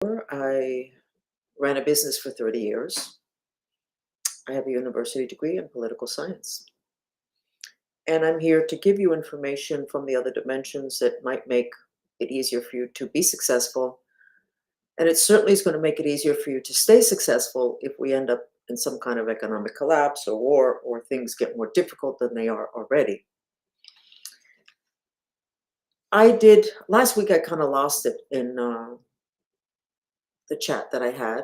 I ran a business for 30 years. I have a university degree in political science. And I'm here to give you information from the other dimensions that might make it easier for you to be successful. And it certainly is going to make it easier for you to stay successful if we end up in some kind of economic collapse or war or things get more difficult than they are already. I did, last week I kind of lost it in the chat that I had.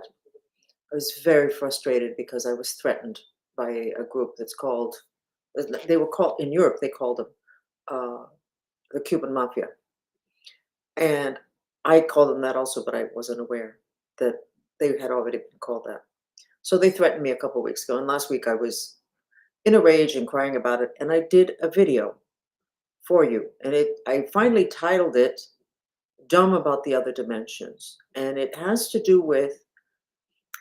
I was very frustrated because I was threatened by a group that's called, they were called, in Europe, they called them uh, the Cuban Mafia. And I called them that also, but I wasn't aware that they had already been called that. So they threatened me a couple weeks ago. And last week I was in a rage and crying about it. And I did a video for you. And I finally titled it Dumb About the Other Dimensions. And it has to do with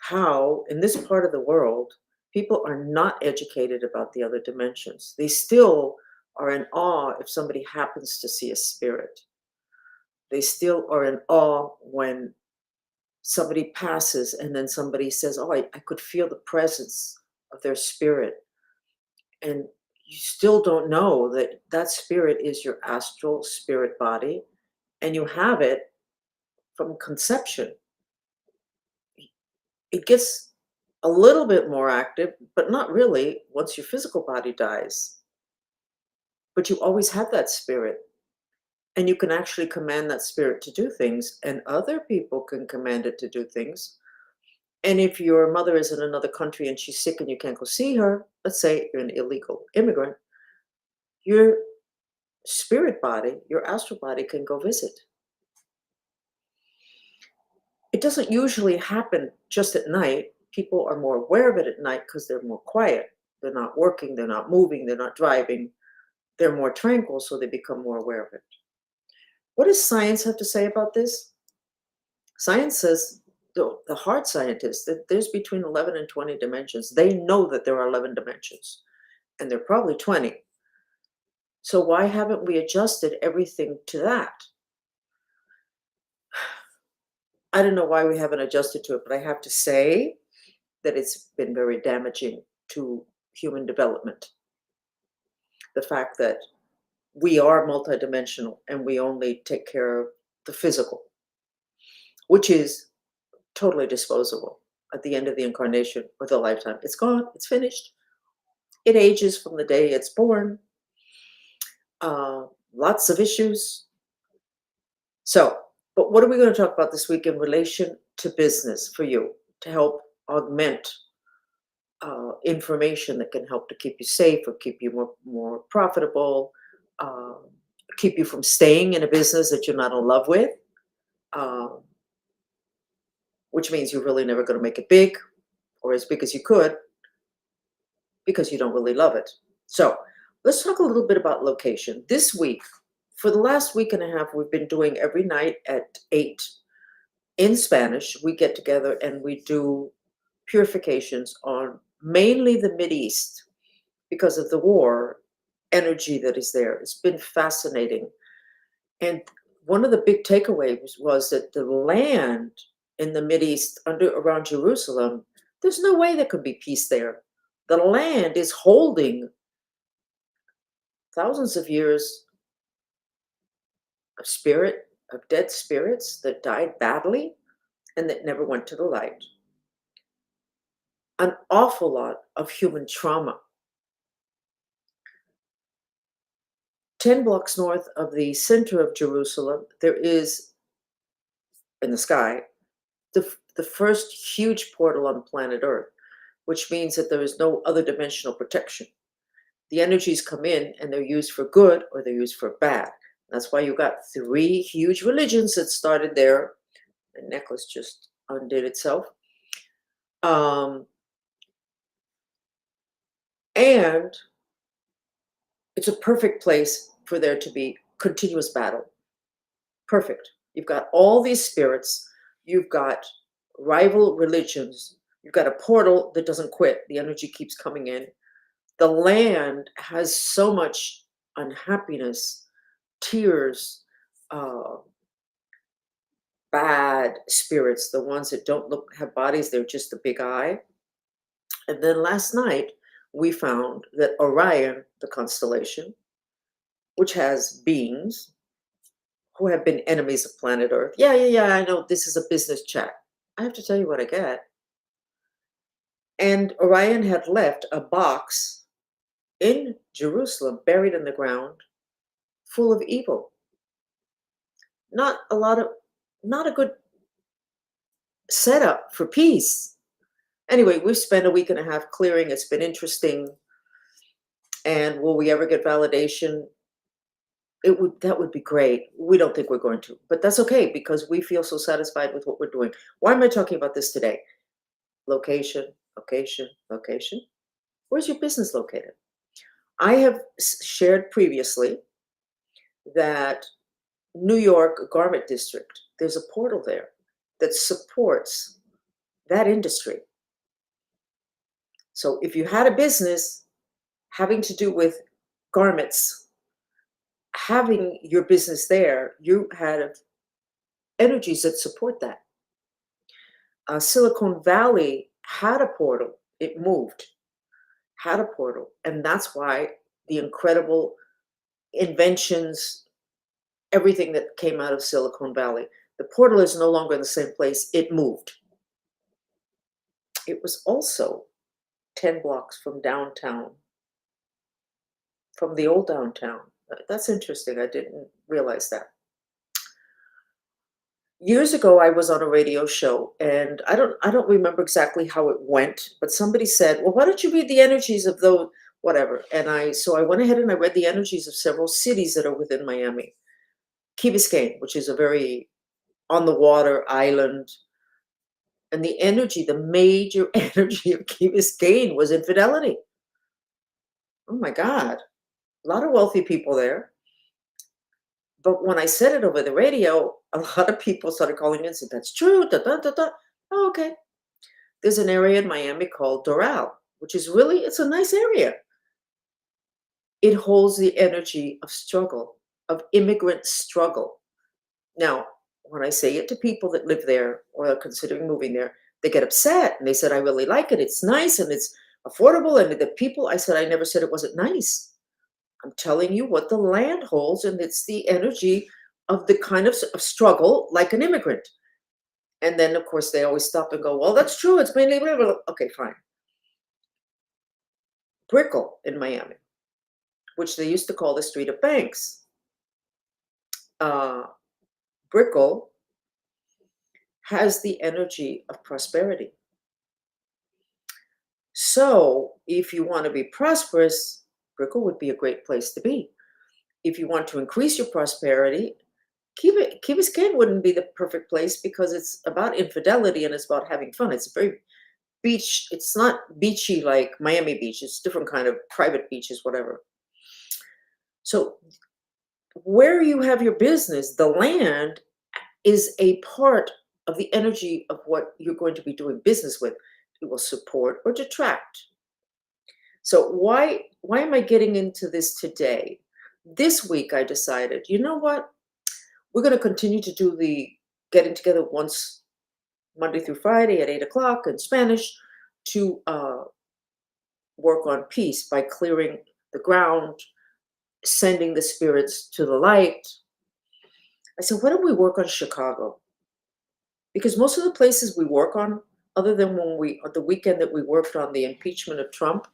how, in this part of the world, people are not educated about the other dimensions. They still are in awe if somebody happens to see a spirit. They still are in awe when somebody passes and then somebody says, "Oh, I could feel the presence of their spirit." And you still don't know that that spirit is your astral spirit body and you have it from conception. It gets a little bit more active, but not really once your physical body dies. But you always have that spirit, and you can actually command that spirit to do things, and other people can command it to do things. And if your mother is in another country and she's sick and you can't go see her, let's say you're an illegal immigrant, your spirit body, your astral body can go visit. It doesn't usually happen just at night. People are more aware of it at night because they're more quiet. They're not working, they're not moving, they're not driving. They're more tranquil, so they become more aware of it. What does science have to say about this? Science says, the hard scientists, that there's between 11 and 20 dimensions. They know that there are 11 dimensions, and there are probably 20. So why haven't we adjusted everything to that? I don't know why we haven't adjusted to it, but I have to say that it's been very damaging to human development. The fact that we are multidimensional and we only take care of the physical, which is totally disposable at the end of the incarnation or the lifetime. It's gone, it's finished. It ages from the day it's born. Lots of issues. So, but what are we going to talk about this week in relation to business for you to help augment information that can help to keep you safe or keep you more profitable, uh, keep you from staying in a business that you're not in love with, uh, which means you're really never going to make it big or as big as you could because you don't really love it. So let's talk a little bit about location. This week, for the last week and a half, we've been doing every night at 8 in Spanish. We get together and we do purifications on mainly the East because of the war energy that is there. It's been fascinating. And one of the big takeaways was that the land in the East, under around Jerusalem, there's no way there could be peace there. The land is holding thousands of years of spirit, of dead spirits that died badly and that never went to the light. An awful lot of human trauma. 10 blocks north of the center of Jerusalem, there is, in the sky, the first huge portal on planet Earth, which means that there is no other dimensional protection. The energies come in and they're used for good or they're used for bad. That's why you got 3 huge religions that started there. The necklace just undid itself. And it's a perfect place for there to be continuous battle. Perfect. You've got all these spirits. You've got rival religions. You've got a portal that doesn't quit. The energy keeps coming in. The land has so much unhappiness, tears, uh, bad spirits, the ones that don't look have bodies, they're just a big eye. And then last night, we found that Orion, the constellation, which has beings who have been enemies of planet Earth. Yeah, I know this is a business chat. I have to tell you what I get. And Orion had left a box in Jerusalem, buried in the ground, full of evil. Not a lot of, not a good setup for peace. Anyway, we've spent a week and a half clearing. It's been interesting. And will we ever get validation? That would be great. We don't think we're going to, but that's okay because we feel so satisfied with what we're doing. Why am I talking about this today? Location, location, location. Where's your business located? I have shared previously that New York Garment District, there's a portal there that supports that industry. So if you had a business having to do with garments, having your business there, you had energies that support that. Silicon Valley had a portal, it moved, had a portal. And that's why the incredible inventions, everything that came out of Silicon Valley, the portal is no longer in the same place, it moved. It was also 10 blocks from downtown, from the old downtown. That's interesting. I didn't realize that. Years ago, I was on a radio show, and I don't remember exactly how it went, but somebody said, "Well, why don't you read the energies of those whatever?" And I went ahead and I read the energies of several cities that are within Miami. Key Biscayne, which is a very on the water island, and the energy, the major energy of Key Biscayne was infidelity. Oh my God, a lot of wealthy people there. But when I said it over the radio, a lot of people started calling me and said, "That's true." Da, da, da, da. Oh, okay. There's an area in Miami called Doral, which is really, it's a nice area. It holds the energy of struggle, of immigrant struggle. Now, when I say it to people that live there or are considering moving there, they get upset and they said, "I really like it. It's nice and it's affordable." And the people, I said, "I never said it wasn't nice. I'm telling you what the land holds, and it's the energy of the kind of struggle like an immigrant." And then, of course, they always stop and go, "Well, that's true. It's mainly blah, blah, blah." Okay, fine. Brickell in Miami, which they used to call the Street of Banks. Uh, Brickell has the energy of prosperity. So, if you want to be prosperous, Brickell would be a great place to be. If you want to increase your prosperity, Key Biscayne wouldn't be the perfect place because it's about infidelity and it's about having fun. It's very beach. It's not beachy like Miami Beach. It's different kind of private beaches, whatever. So where you have your business, the land is a part of the energy of what you're going to be doing business with. It will support or detract. So why am I getting into this today? This week I decided, you know what? We're going to continue to do the getting together once Monday through Friday at 8 o'clock in Spanish to work on peace by clearing the ground, sending the spirits to the light. I said, why don't we work on Chicago? Because most of the places we work on, other than the weekend that we worked on the impeachment of Trump,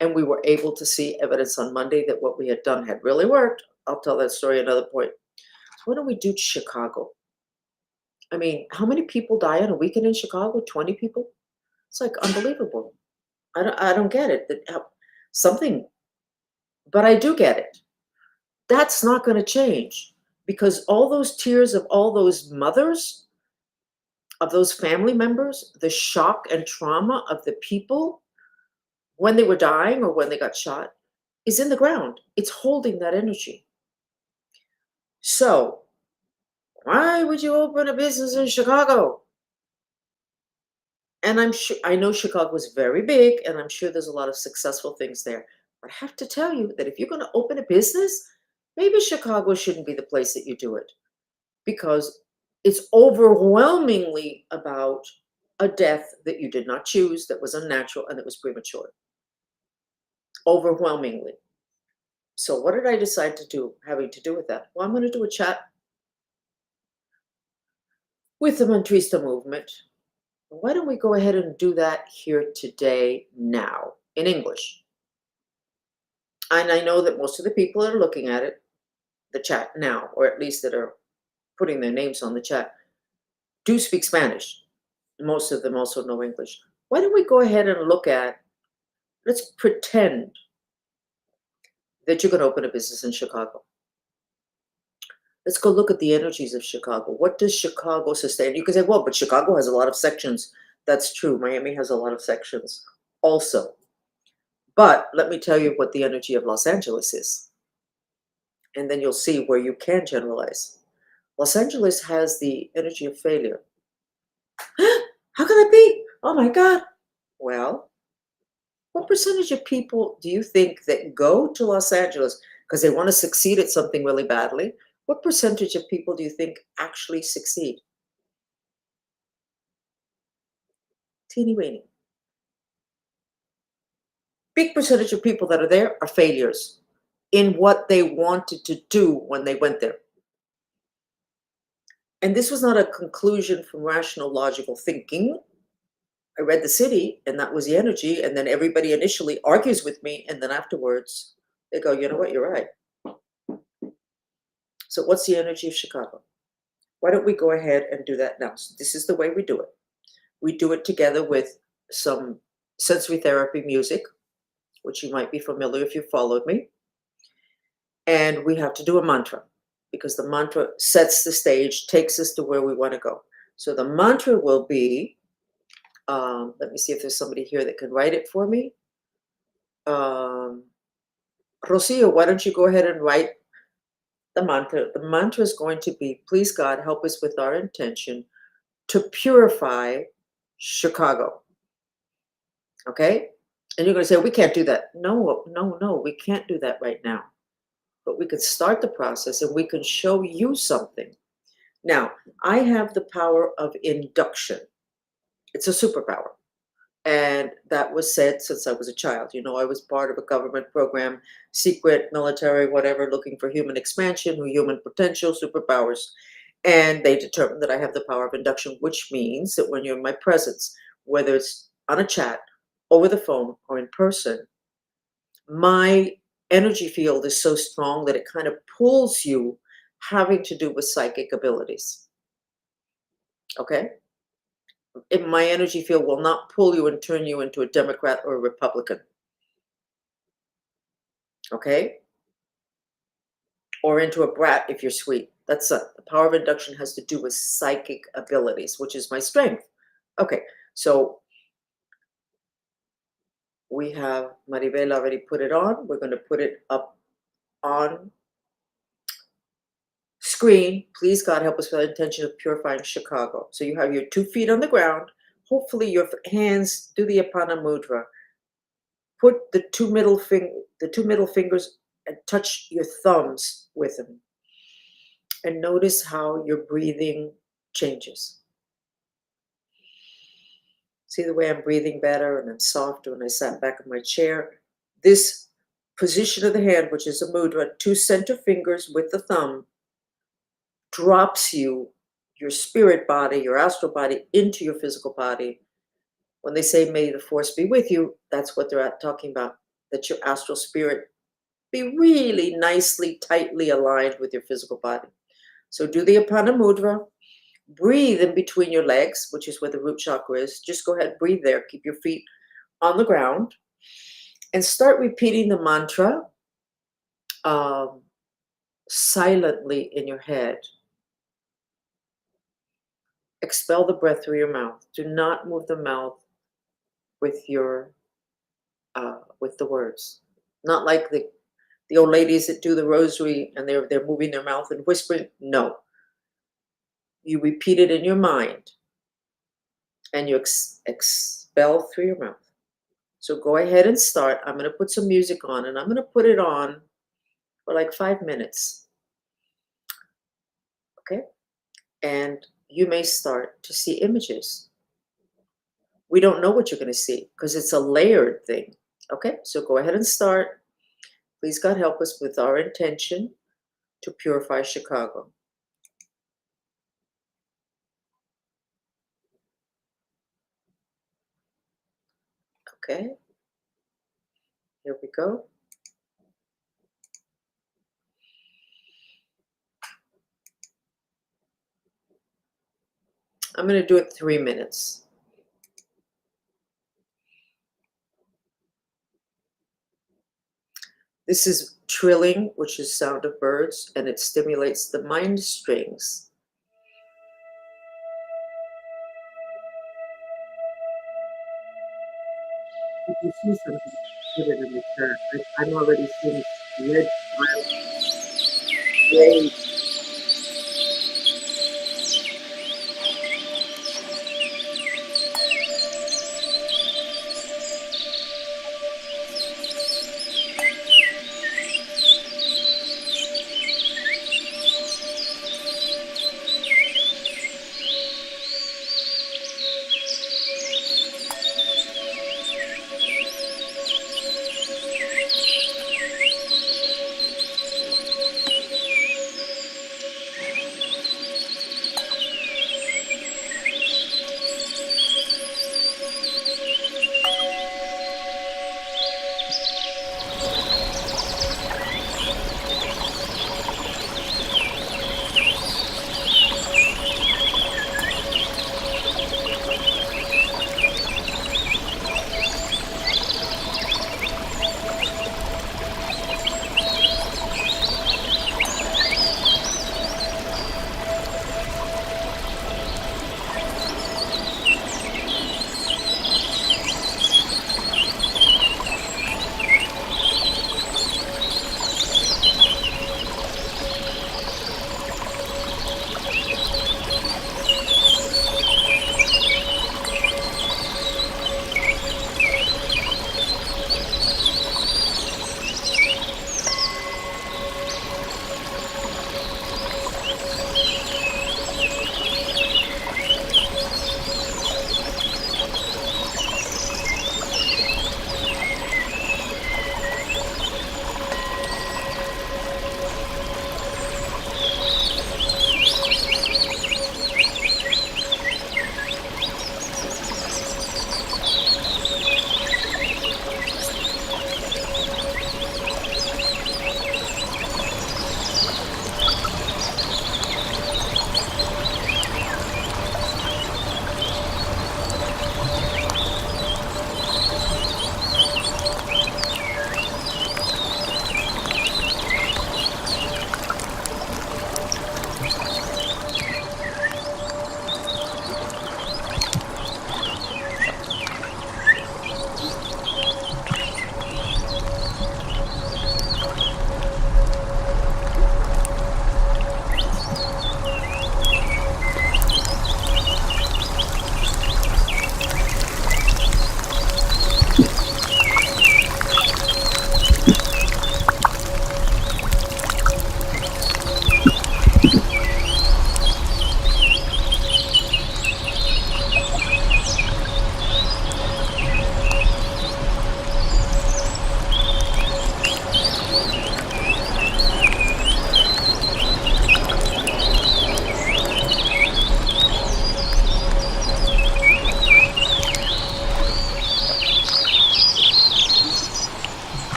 and we were able to see evidence on Monday that what we had done had really worked. I'll tell that story another point. So why don't we do Chicago? I mean, how many people die on a weekend in Chicago? 20 people? It's like unbelievable. I don't get it. Something, but I do get it. That's not going to change because all those tears of all those mothers, of those family members, the shock and trauma of the people when they were dying or when they got shot is in the ground. It's holding that energy. So, why would you open a business in Chicago? And I know Chicago is very big, and I'm sure there's a lot of successful things there. But I have to tell you that if you're going to open a business, maybe Chicago shouldn't be the place that you do it. Because It's overwhelmingly about a death that you did not choose, that was unnatural, and that was premature. Overwhelmingly. So what did I decide to do having to do with that? Well, I'm going to do a chat with the Mantrista movement. Why don't we go ahead and do that here today, now, in English? And I know that most of the people that are looking at it, the chat now, or at least that are putting their names on the chat, do speak Spanish. Most of them also know English. Why don't we go ahead and look at, let's pretend that you're going to open a business in Chicago. Let's go look at the energies of Chicago. What does Chicago sustain? You can say, well, but Chicago has a lot of sections. That's true. Miami has a lot of sections also. But let me tell you what the energy of Los Angeles is. And then you'll see where you can generalize. Los Angeles has the energy of failure. How can that be? Oh my God. Well, what percentage of people do you think that go to Los Angeles because they want to succeed at something really badly? What percentage of people do you think actually succeed? Teeny weeny. Big percentage of people that are there are failures in what they wanted to do when they went there. And this was not a conclusion from rational, logical thinking. I read The City, and that was the energy. And then everybody initially argues with me, and then afterwards they go, you know what, you're right. So, what's the energy of Chicago? Why don't we go ahead and do that now? So this is the way we do it. We do it together with some sensory therapy music, which you might be familiar if you followed me. And we have to do a mantra because the mantra sets the stage, takes us to where we want to go. So the mantra will be, let me see if there's somebody here that can write it for me. Rocio, why don't you go ahead and write the mantra? The mantra is going to be, please God, help us with our intention to purify Chicago. Okay? And you're going to say, we can't do that. No, no, no, we can't do that right now. But we could start the process and we can show you something. Now, I have the power of induction. It's a superpower. And that was said since I was a child. You know, I was part of a government program, secret, military, whatever, looking for human expansion, human potential, superpowers. And they determined that I have the power of induction, which means that when you're in my presence, whether it's on a chat, over the phone, or in person, my energy field is so strong that it kind of pulls you, having to do with psychic abilities. Okay? My energy field will not pull you and turn you into a Democrat or a Republican. Okay? Or into a brat if you're sweet. The power of induction has to do with psychic abilities, which is my strength. Okay, so we have Maribel already put it on. We're going to put it up on screen. Please, God, help us with the intention of purifying Chicago. So you have your 2 feet on the ground. Hopefully your hands do the Apana Mudra. Put the two middle fingers and touch your thumbs with them. And notice how your breathing changes. See the way I'm breathing better and I'm softer when I sat back in my chair. This position of the hand, which is a mudra, 2 center fingers with the thumb, drops you, your spirit body, your astral body, into your physical body. When they say, may the force be with you, that's what they're talking about, that your astral spirit be really nicely, tightly aligned with your physical body. So do the Apana Mudra. Breathe in between your legs, which is where the root chakra is. Just go ahead, breathe there. Keep your feet on the ground. And start repeating the mantra silently in your head. Expel the breath through your mouth. Do not move the mouth with your with the words. Not like the old ladies that do the rosary and they're moving their mouth and whispering. No. You repeat it in your mind and you expel through your mouth. So go ahead and start. I'm going to put some music on and I'm going to put it on for like 5 minutes. Okay? and you may start to see images. We don't know what you're going to see because it's a layered thing. Okay, so go ahead and start. Please, God, help us with our intention to purify Chicago. Okay, here we go. I'm going to do it 3 minutes. This is trilling, which is sound of birds, and it stimulates the mind strings. If you see something, put it in the chat. I'm already seeing red, gray.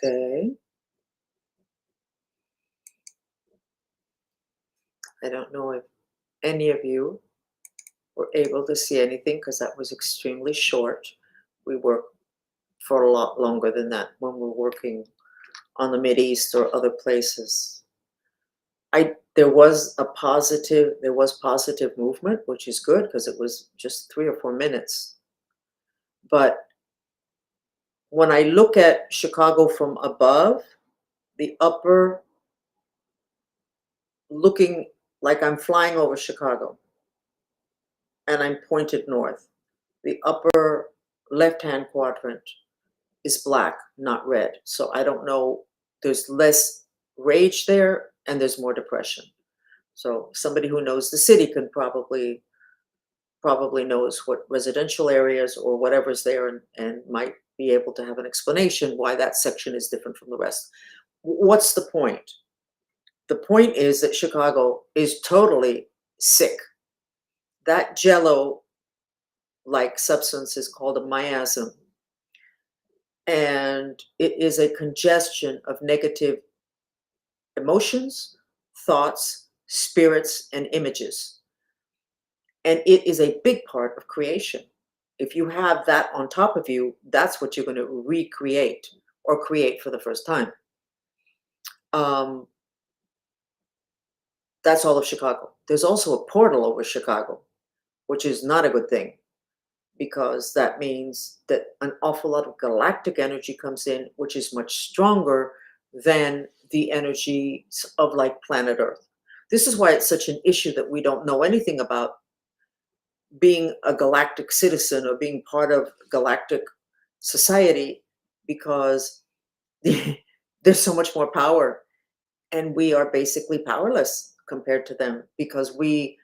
Okay. I don't know if any of you were able to see anything because that was extremely short. We work for a lot longer than that when we're working on the Mideast or other places. There was positive movement, which is good because it was just 3 or 4 minutes. But when I look at Chicago from above, the upper, looking like I'm flying over Chicago. and I'm pointed north. The upper left-hand quadrant is black, not red. So I don't know, there's less rage there and there's more depression. So somebody who knows the city can probably knows what residential areas or whatever's there and might be able to have an explanation why that section is different from the rest. What's the point? The point is that Chicago is totally sick. That jello like substance is called a miasm, and it is a congestion of negative emotions, thoughts, spirits, and images. And it is a big part of creation. If you have that on top of you, that's what you're going to recreate or create for the first time. Um, that's all of Chicago. There's also a portal over Chicago, which is not a good thing because that means that an awful lot of galactic energy comes in, which is much stronger than the energies of like planet Earth. This is why it's such an issue that we don't know anything about being a galactic citizen or being part of galactic society, because there's so much more power and we are basically powerless compared to them because we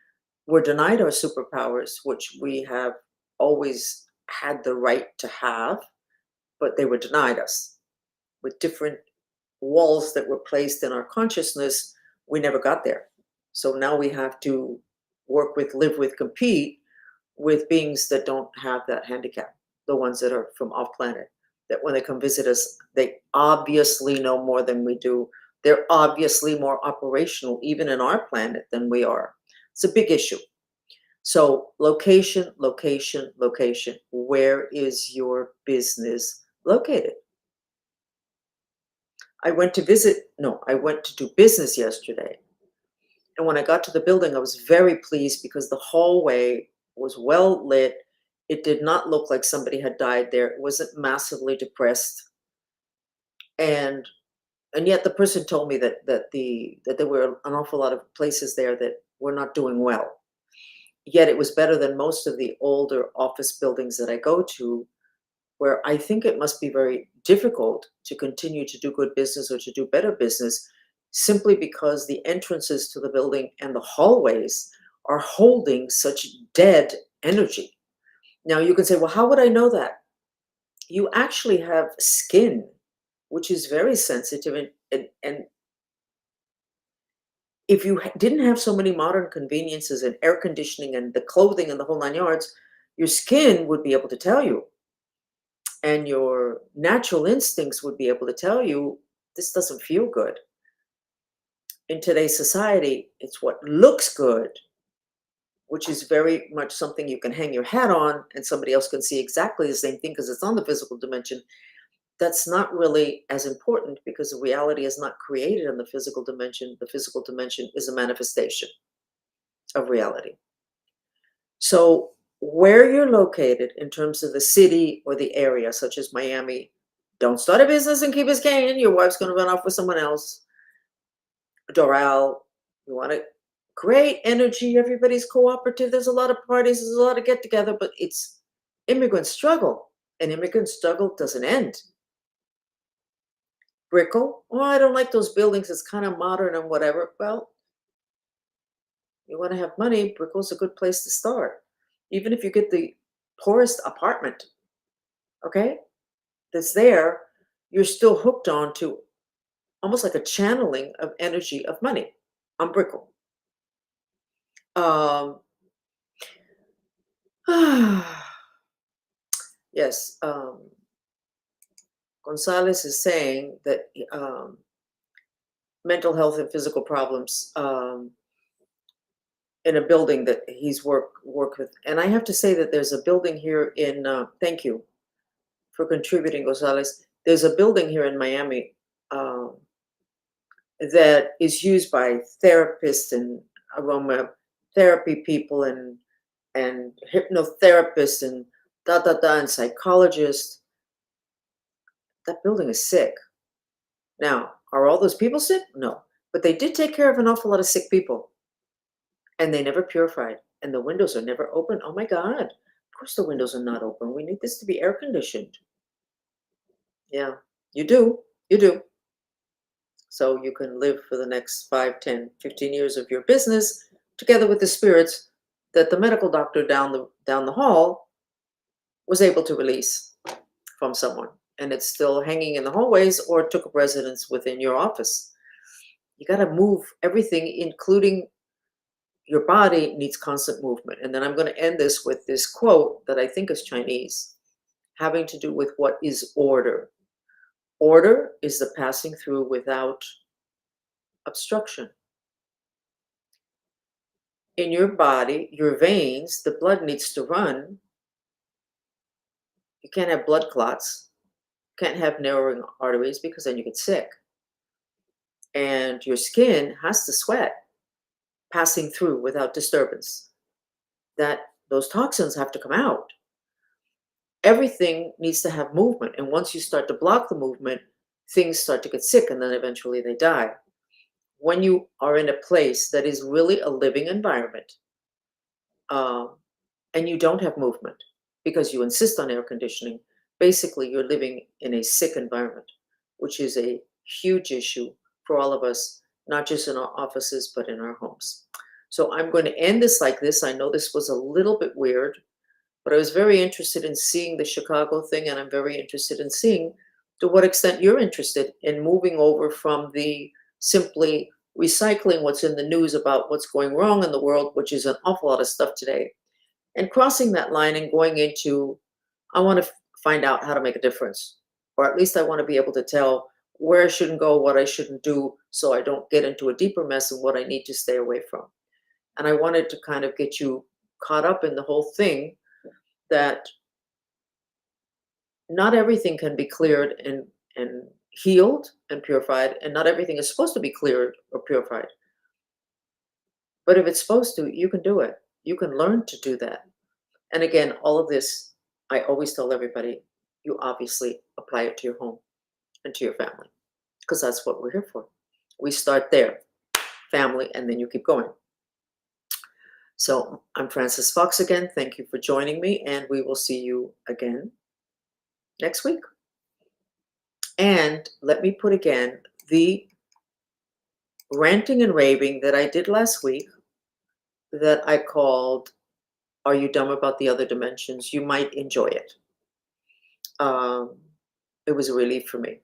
were denied our superpowers, which we have always had the right to have, but they were denied us with different walls that were placed in our consciousness. We never got there. So now we have to work with, live with, compete with beings that don't have that handicap, the ones that are from off planet, that when they come visit us, they obviously know more than we do. They're obviously more operational, even in our planet, than we are. It's a big issue. So, location, location, location. Where is your business located? I went to visit, no, I went to do business yesterday. And when I got to the building, I was very pleased because the hallway was well lit. It did not look like somebody had died there. It wasn't massively depressed. And yet the person told me that there were an awful lot of places there that were not doing well. Yet it was better than most of the older office buildings that I go to, where I think it must be very difficult to continue to do good business or to do better business simply because the entrances to the building and the hallways are holding such dead energy. Now you can say, well, how would I know that? You actually have skin, which is very sensitive. And if you didn't have so many modern conveniences and air conditioning and the clothing and the whole nine yards, your skin would be able to tell you, and your natural instincts would be able to tell you this doesn't feel good. In today's society, it's what looks good, which is very much something you can hang your hat on and somebody else can see exactly the same thing because it's on the physical dimension. That's not really as important because the reality is not created in the physical dimension. The physical dimension is a manifestation of reality. So, where you're located in terms of the city or the area, such as Miami, don't start a business in Key Biscayne. Your wife's going to run off with someone else. Doral, you want to great energy. Everybody's cooperative. There's a lot of parties. There's a lot of get together, but it's immigrant struggle, and immigrant struggle doesn't end. Brickell, oh, I don't like those buildings. It's kind of modern and whatever. Well, you want to have money, Brickell's a good place to start. Even if you get the poorest apartment, okay, that's there, you're still hooked on to almost like a channeling of energy of money on Brickell. Um, yes, Gonzalez is saying that mental health and physical problems in a building that he's worked with. And I have to say that there's a building here in, thank you for contributing, Gonzalez. There's a building here in Miami that is used by therapists and aromatherapy people and hypnotherapists and and psychologists. That building is sick. Now, are all those people sick? No. But they did take care of an awful lot of sick people. And they never purified. and the windows are never open. Oh my God. Of course the windows are not open. We need this to be air conditioned. Yeah, you do. You do. So you can live for the next 5, 10, 15 years of your business together with the spirits that the medical doctor down the hall was able to release from someone. And it's still hanging in the hallways or took up residence within your office. You got to move everything, including your body needs constant movement. And then I'm going to end this with this quote that I think is Chinese, having to do with what is order. Order is the passing through without obstruction. In your body, your veins, the blood needs to run. You can't have blood clots. You can't have narrowing arteries because then you get sick. And your skin has to sweat, passing through without disturbance. Those toxins have to come out. Everything needs to have movement. And once you start to block the movement, things start to get sick and then eventually they die. When you are in a place that is really a living environment, and you don't have movement because you insist on air conditioning, basically you're living in a sick environment, which is a huge issue for all of us, not just in our offices, but in our homes. So I'm going to end this like this. I know this was a little bit weird, but I was very interested in seeing the Chicago thing, and I'm very interested in seeing to what extent you're interested in moving over from the simply recycling what's in the news about what's going wrong in the world, which is an awful lot of stuff today, and crossing that line and going into, I want to find out how to make a difference, or at least I want to be able to tell where I shouldn't go, what I shouldn't do, so I don't get into a deeper mess and what I need to stay away from. And I wanted to kind of get you caught up in the whole thing that not everything can be cleared and healed and purified, and not everything is supposed to be cleared or purified. But if it's supposed to, you can do it. You can learn to do that. And again, all of this, I always tell everybody, you obviously apply it to your home and to your family, because that's what we're here for. We start there, family, and then you keep going. So I'm Frances Fox again. Thank you for joining me, and we will see you again next week. And let me put again the ranting and raving that I did last week that I called, Are You Dumb About the Other Dimensions? You might enjoy it. It was a relief for me.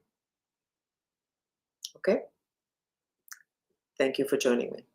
Okay? Thank you for joining me.